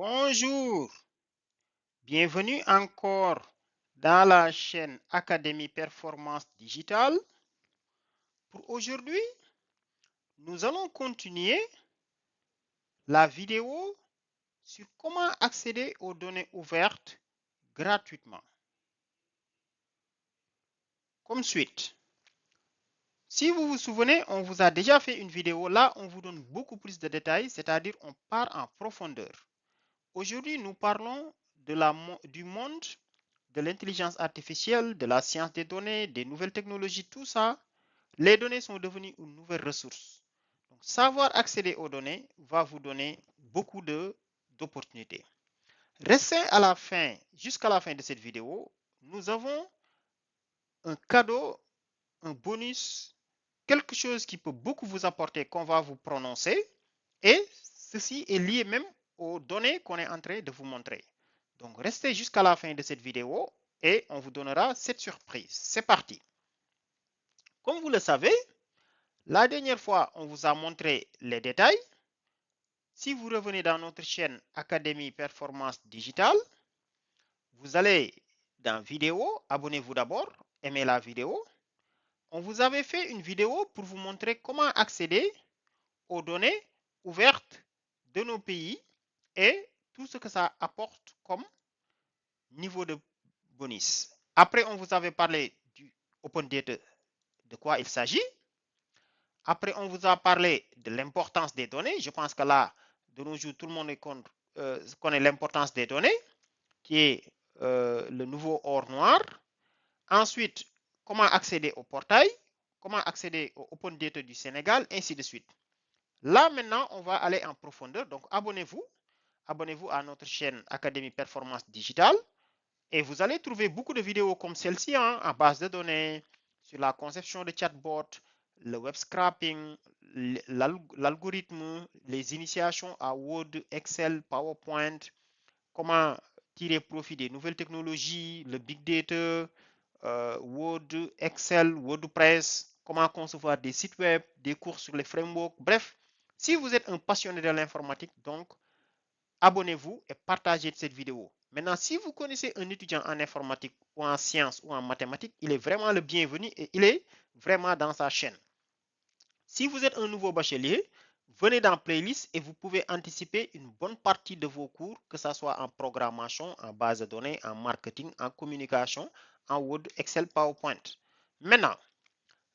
Bonjour, bienvenue encore dans la chaîne Académie Performance Digitale. Pour aujourd'hui, nous allons continuer la vidéo sur comment accéder aux données ouvertes gratuitement. Comme suite, si vous vous souvenez, on vous a déjà fait une vidéo. Là, on vous donne beaucoup plus de détails, c'est-à-dire on part en profondeur. Aujourd'hui, nous parlons du monde de l'intelligence artificielle, de la science des données, des nouvelles technologies, tout ça. Les données sont devenues une nouvelle ressource. Donc, savoir accéder aux données va vous donner beaucoup d'opportunités. Restez à la fin, jusqu'à la fin de cette vidéo. Nous avons un cadeau, un bonus, quelque chose qui peut beaucoup vous apporter, qu'on va vous prononcer. Et ceci est lié même aux données qu'on est en train de vous montrer. Donc, restez jusqu'à la fin de cette vidéo et on vous donnera cette surprise. C'est parti. Comme vous le savez, la dernière fois, on vous a montré les détails. Si vous revenez dans notre chaîne Académie Performance Digitale, vous allez dans vidéo, abonnez-vous d'abord, aimez la vidéo. On vous avait fait une vidéo pour vous montrer comment accéder aux données ouvertes de nos pays et tout ce que ça apporte comme niveau de bonus. Après, on vous avait parlé du Open Data, de quoi il s'agit. Après, on vous a parlé de l'importance des données. Je pense que là, de nos jours, tout le monde connaît l'importance des données, qui est le nouveau or noir. Ensuite, comment accéder au portail, comment accéder au Open Data du Sénégal, ainsi de suite. Là, maintenant, on va aller en profondeur. Donc, abonnez-vous. Abonnez-vous à notre chaîne Académie Performance Digitale. Et vous allez trouver beaucoup de vidéos comme celle-ci, hein, en base de données, sur la conception de chatbots, le web scraping, l'algorithme, les initiations à Word, Excel, PowerPoint, comment tirer profit des nouvelles technologies, le big data, Word, Excel, WordPress, comment concevoir des sites web, des cours sur les frameworks. Bref, si vous êtes un passionné de l'informatique, donc abonnez-vous et partagez cette vidéo. Maintenant, si vous connaissez un étudiant en informatique ou en sciences ou en mathématiques, il est vraiment le bienvenu et il est vraiment dans sa chaîne. Si vous êtes un nouveau bachelier, venez dans Playlist et vous pouvez anticiper une bonne partie de vos cours, que ce soit en programmation, en base de données, en marketing, en communication, en Word, Excel, PowerPoint. Maintenant,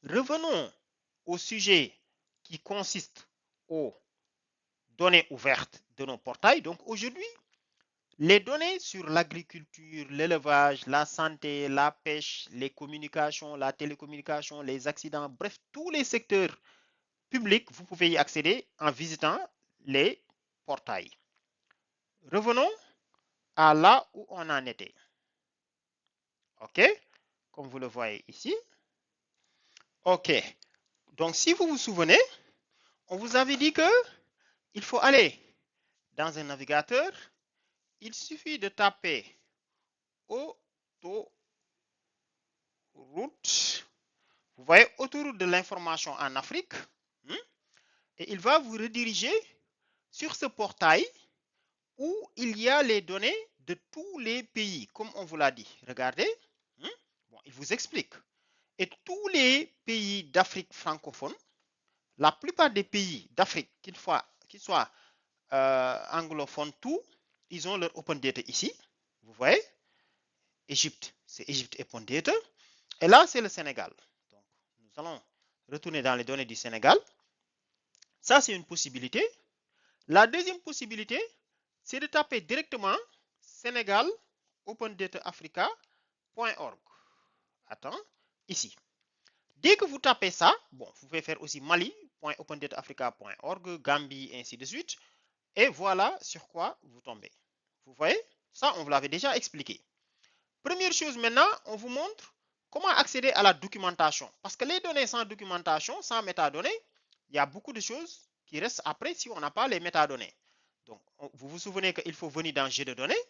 revenons au sujet qui consiste aux données ouvertes de nos portails. Donc aujourd'hui, les données sur l'agriculture, l'élevage, la santé, la pêche, les communications, la télécommunication, les accidents, bref, tous les secteurs publics, vous pouvez y accéder en visitant les portails. Revenons à là où on en était. OK? Comme vous le voyez ici. OK. Donc, si vous vous souvenez, on vous avait dit que il faut aller dans un navigateur. Il suffit de taper autoroute. Vous voyez, autoroute de l'information en Afrique. Et il va vous rediriger sur ce portail où il y a les données de tous les pays, comme on vous l'a dit. Regardez. Bon, il vous explique. Et tous les pays d'Afrique francophone, la plupart des pays d'Afrique, qu'ils soient anglophones, tout, ils ont leur Open Data ici. Vous voyez, Égypte, c'est Égypte Open Data. Et là, c'est le Sénégal. Donc, nous allons retourner dans les données du Sénégal. Ça, c'est une possibilité. La deuxième possibilité, c'est de taper directement Sénégal OpenDataAfrica.org. Attends, ici. Dès que vous tapez ça, bon, vous pouvez faire aussi Mali.OpenDataAfrica.org, Gambie, ainsi de suite. Et voilà sur quoi vous tombez. Vous voyez, ça, on vous l'avait déjà expliqué. Première chose maintenant, on vous montre comment accéder à la documentation. Parce que les données sans documentation, sans métadonnées, il y a beaucoup de choses qui restent après si on n'a pas les métadonnées. Donc, vous vous souvenez qu'il faut venir dans G de données.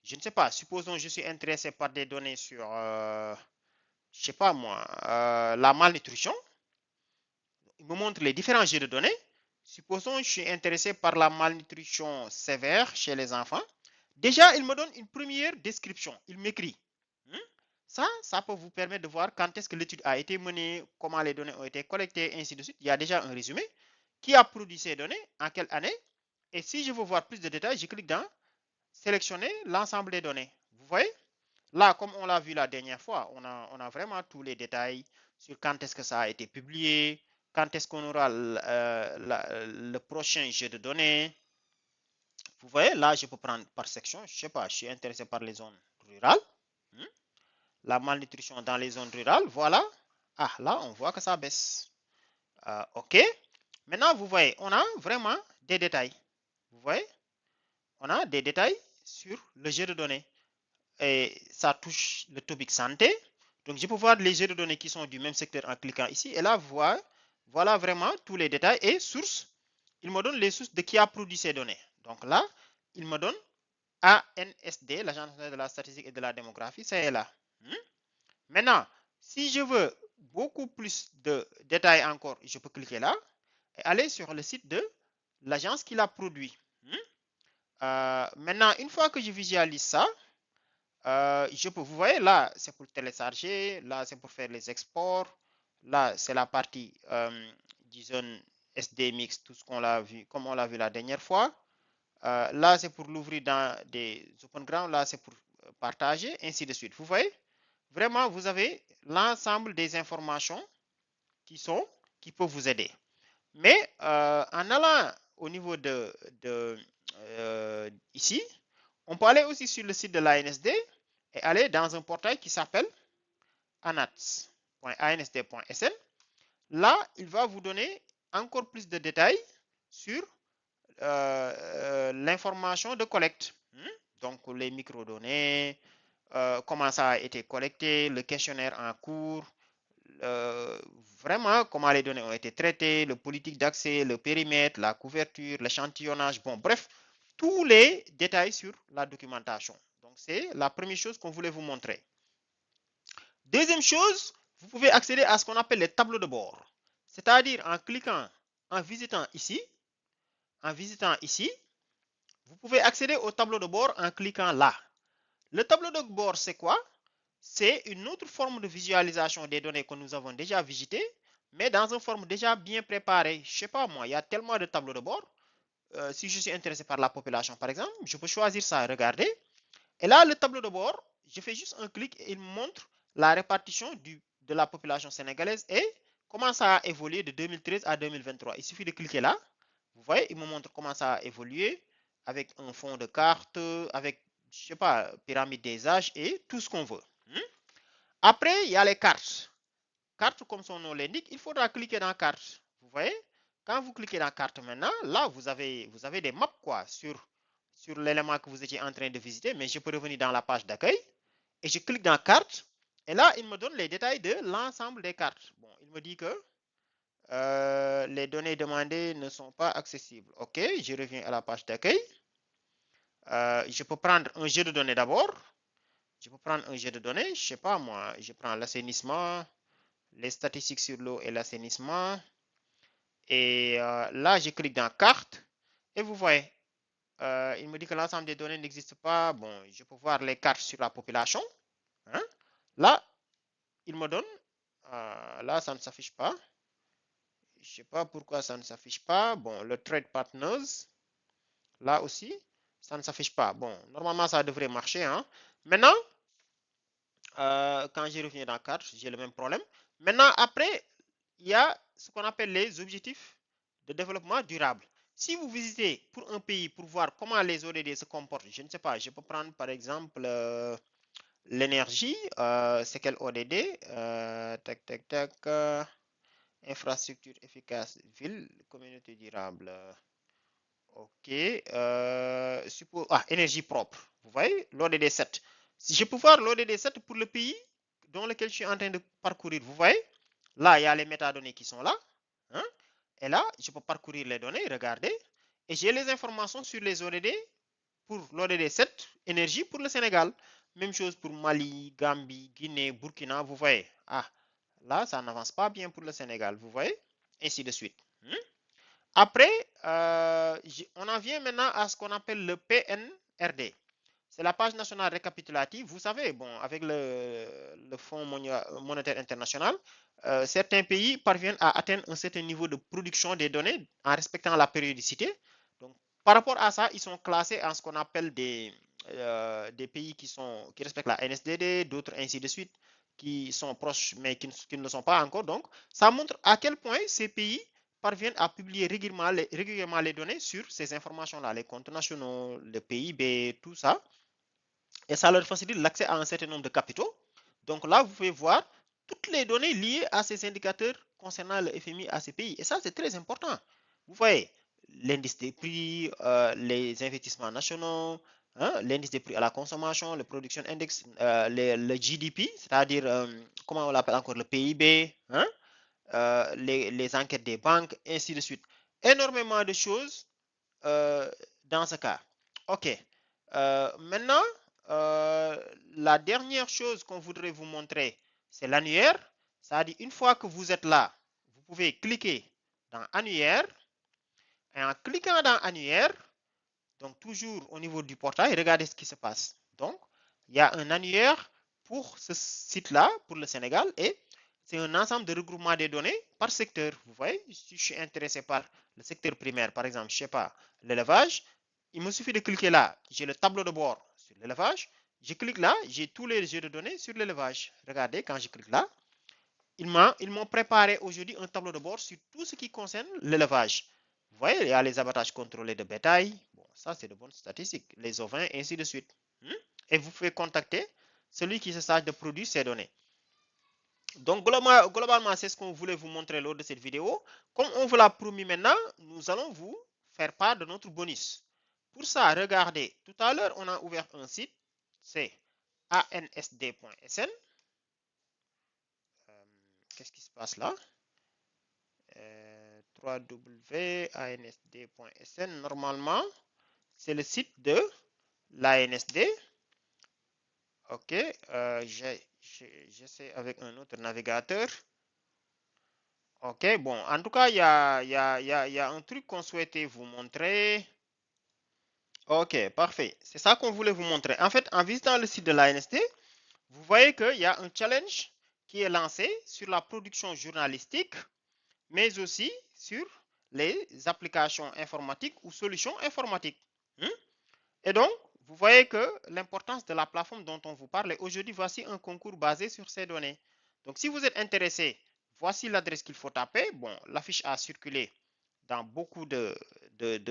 Je ne sais pas, supposons que je suis intéressé par des données sur, je ne sais pas moi, la malnutrition. Il me montre les différents jeux de données. Supposons que je suis intéressé par la malnutrition sévère chez les enfants. Déjà, il me donne une première description. Il m'écrit. Ça peut vous permettre de voir quand est-ce que l'étude a été menée, comment les données ont été collectées, ainsi de suite. Il y a déjà un résumé. Qui a produit ces données, en quelle année. Et si je veux voir plus de détails, je clique dans sélectionner l'ensemble des données. Vous voyez? Là, comme on l'a vu la dernière fois, on a vraiment tous les détails sur quand est-ce que ça a été publié, quand est-ce qu'on aura le prochain jeu de données. Vous voyez, là, je peux prendre par section. Je ne sais pas, je suis intéressé par les zones rurales. La malnutrition dans les zones rurales, voilà. Ah, là, on voit que ça baisse. OK. Maintenant, vous voyez, on a vraiment des détails. Vous voyez, on a des détails sur le jeu de données. Et ça touche le topic santé. Donc, je peux voir les jeux de données qui sont du même secteur en cliquant ici. Et là, voilà vraiment tous les détails et sources. Il me donne les sources de qui a produit ces données. Donc là, il me donne ANSD, l'Agence nationale de la statistique et de la démographie, c'est là. Maintenant, si je veux beaucoup plus de détails encore, je peux cliquer là et aller sur le site de l'agence qui l'a produit. Maintenant, une fois que je visualise ça, vous voyez, là, c'est pour télécharger, là, c'est pour faire les exports, là, c'est la partie, disons, SD Mix, tout ce qu'on l'a vu, comme on l'a vu la dernière fois. Là, c'est pour l'ouvrir dans des open ground, là, c'est pour partager, ainsi de suite. Vous voyez, vraiment, vous avez l'ensemble des informations qui peuvent vous aider. Mais en allant au niveau de ici, on peut aller aussi sur le site de l'ANSD et aller dans un portail qui s'appelle anats.ansd.sn. Là, il va vous donner encore plus de détails sur l'information de collecte. Donc, les microdonnées, comment ça a été collecté, le questionnaire en cours, vraiment comment les données ont été traitées, le politique d'accès, le périmètre, la couverture, l'échantillonnage, bon, bref, tous les détails sur la documentation. Donc, c'est la première chose qu'on voulait vous montrer. Deuxième chose, vous pouvez accéder à ce qu'on appelle les tableaux de bord. C'est-à-dire en cliquant, en visitant ici, vous pouvez accéder au tableau de bord en cliquant là. Le tableau de bord, c'est quoi? C'est une autre forme de visualisation des données que nous avons déjà visitées, mais dans une forme déjà bien préparée. Je ne sais pas moi, il y a tellement de tableaux de bord. Si je suis intéressé par la population, par exemple, je peux choisir ça, regarder. Et là, le tableau de bord, je fais juste un clic et il me montre la répartition de la population sénégalaise et comment ça a évolué de 2013 à 2023. Il suffit de cliquer là. Vous voyez, il me montre comment ça a évolué avec un fond de carte, avec, je sais pas, pyramide des âges et tout ce qu'on veut. Après, il y a les cartes. Carte, comme son nom l'indique, il faudra cliquer dans carte. Vous voyez, quand vous cliquez dans carte maintenant, là, vous avez des maps quoi, sur l'élément que vous étiez en train de visiter, mais je peux revenir dans la page d'accueil et je clique dans carte. Et là, il me donne les détails de l'ensemble des cartes. Bon, il me dit que les données demandées ne sont pas accessibles. OK, je reviens à la page d'accueil. Je peux prendre un jeu de données d'abord. Je peux prendre un jeu de données. Je ne sais pas moi, je prends l'assainissement, les statistiques sur l'eau et l'assainissement. Et là, je clique dans carte. Et vous voyez, il me dit que l'ensemble des données n'existe pas. Bon, je peux voir les cartes sur la population. Là, il me donne. Là, ça ne s'affiche pas. Je ne sais pas pourquoi ça ne s'affiche pas. Bon, le Trade Partners. Là aussi, ça ne s'affiche pas. Bon, normalement, ça devrait marcher. Maintenant, quand je reviens dans carte, j'ai le même problème. Maintenant, après, il y a ce qu'on appelle les objectifs de développement durable. Si vous visitez pour un pays pour voir comment les ODD se comportent, je ne sais pas, je peux prendre par exemple l'énergie, c'est quel ODD? Infrastructure efficace, ville, communauté durable. OK. Énergie propre. Vous voyez, l'ODD 7. Si je peux voir l'ODD 7 pour le pays dans lequel je suis en train de parcourir, vous voyez, là, il y a les métadonnées qui sont là. Et là, je peux parcourir les données, regarder. Et j'ai les informations sur les ODD pour l'ODD 7, énergie pour le Sénégal. Même chose pour Mali, Gambie, Guinée, Burkina, vous voyez. Ah, là, ça n'avance pas bien pour le Sénégal, vous voyez. Ainsi de suite. Après, on en vient maintenant à ce qu'on appelle le PNRD. C'est la page nationale récapitulative. Vous savez, bon, avec le Fonds monétaire international, certains pays parviennent à atteindre un certain niveau de production des données en respectant la périodicité. Donc, par rapport à ça, ils sont classés en ce qu'on appelle des pays qui respectent la NSDD, d'autres ainsi de suite, qui sont proches mais qui ne le sont pas encore. Donc, ça montre à quel point ces pays parviennent à publier régulièrement les données sur ces informations-là, les comptes nationaux, le PIB, tout ça. Et ça leur facilite l'accès à un certain nombre de capitaux. Donc là, vous pouvez voir toutes les données liées à ces indicateurs concernant le FMI à ces pays. Et ça, c'est très important. Vous voyez, l'indice des prix, les investissements nationaux, hein, l'indice des prix à la consommation, le production index, le GDP, c'est-à-dire, comment on l'appelle encore, le PIB, hein, les enquêtes des banques, ainsi de suite. Énormément de choses dans ce cas. OK. Maintenant, la dernière chose qu'on voudrait vous montrer, c'est l'annuaire. C'est-à-dire, une fois que vous êtes là, vous pouvez cliquer dans annuaire. Et en cliquant dans annuaire, donc toujours au niveau du portail, regardez ce qui se passe. Donc, il y a un annuaire pour ce site-là, pour le Sénégal, et c'est un ensemble de regroupement des données par secteur. Vous voyez, si je suis intéressé par le secteur primaire, par exemple, je ne sais pas, l'élevage, il me suffit de cliquer là. J'ai le tableau de bord sur l'élevage. Je clique là, j'ai tous les jeux de données sur l'élevage. Regardez, quand je clique là, ils m'ont préparé aujourd'hui un tableau de bord sur tout ce qui concerne l'élevage. Vous voyez, il y a les abattages contrôlés de bétail. Bon, ça, c'est de bonnes statistiques. Les ovins, ainsi de suite. Et vous pouvez contacter celui qui se charge de produire ces données. Donc, globalement, c'est ce qu'on voulait vous montrer lors de cette vidéo. Comme on vous l'a promis maintenant, nous allons vous faire part de notre bonus. Pour ça, regardez, tout à l'heure, on a ouvert un site, c'est ansd.sn. Qu'est-ce qui se passe là? www.ansd.sn. Normalement, c'est le site de l'ANSD. OK. J'essaie avec un autre navigateur. OK. Bon, en tout cas, il y a un truc qu'on souhaitait vous montrer. OK, parfait. C'est ça qu'on voulait vous montrer. En fait, en visitant le site de l'ANSD, vous voyez qu'il y a un challenge qui est lancé sur la production journalistique, mais aussi sur les applications informatiques ou solutions informatiques. Et donc, vous voyez que l'importance de la plateforme dont on vous parle, aujourd'hui, voici un concours basé sur ces données. Donc, si vous êtes intéressé, voici l'adresse qu'il faut taper. Bon, l'affiche a circulé dans beaucoup de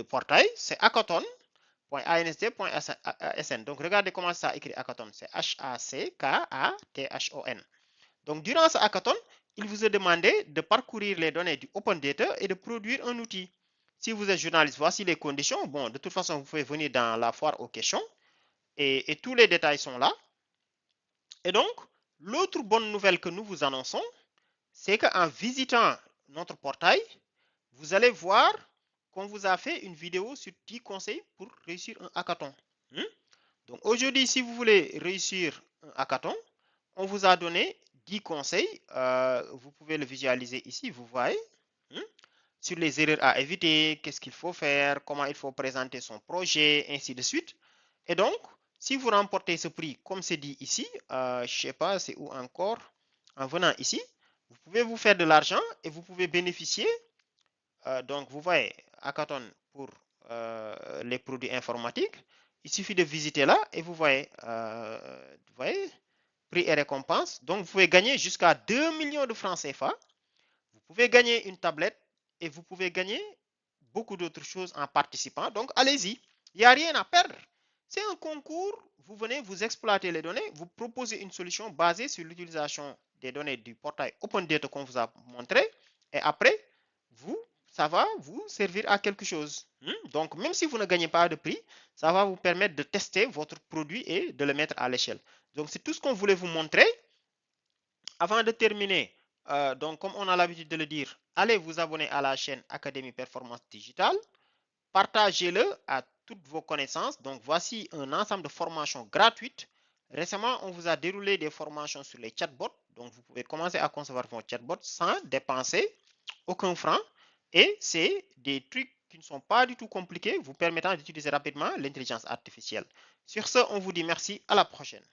portails. C'est hackathon.ansd.sn. Donc, regardez comment ça écrit hackathon. C'est H-A-C-K-A-T-H-O-N. Donc, durant ce hackathon, il vous est demandé de parcourir les données du Open Data et de produire un outil. Si vous êtes journaliste, voici les conditions. Bon, de toute façon, vous pouvez venir dans la foire aux questions et tous les détails sont là. Et donc, l'autre bonne nouvelle que nous vous annonçons, c'est qu'en visitant notre portail, vous allez voir qu'on vous a fait une vidéo sur 10 conseils pour réussir un hackathon. Donc, aujourd'hui, si vous voulez réussir un hackathon, on vous a donné 10 conseils. Vous pouvez le visualiser ici, vous voyez. Sur les erreurs à éviter, qu'est-ce qu'il faut faire, comment il faut présenter son projet, ainsi de suite. Et donc, si vous remportez ce prix, comme c'est dit ici, je ne sais pas c'est où encore, en venant ici, vous pouvez vous faire de l'argent et vous pouvez bénéficier. Donc, vous voyez, hackathon pour les produits informatiques. Il suffit de visiter là et vous voyez, prix et récompense. Donc, vous pouvez gagner jusqu'à 2 millions de francs CFA. Vous pouvez gagner une tablette et vous pouvez gagner beaucoup d'autres choses en participant. Donc, allez-y. Il n'y a rien à perdre. C'est un concours. Vous venez, vous exploitez les données, vous proposez une solution basée sur l'utilisation des données du portail Open Data qu'on vous a montré. Et après, ça va vous servir à quelque chose. Donc, même si vous ne gagnez pas de prix, ça va vous permettre de tester votre produit et de le mettre à l'échelle. Donc, c'est tout ce qu'on voulait vous montrer. Avant de terminer, donc comme on a l'habitude de le dire, allez vous abonner à la chaîne Académie Performance Digitale. Partagez-le à toutes vos connaissances. Donc, voici un ensemble de formations gratuites. Récemment, on vous a déroulé des formations sur les chatbots. Donc, vous pouvez commencer à concevoir vos chatbots sans dépenser aucun franc. Et c'est des trucs qui ne sont pas du tout compliqués, vous permettant d'utiliser rapidement l'intelligence artificielle. Sur ce, on vous dit merci, à la prochaine.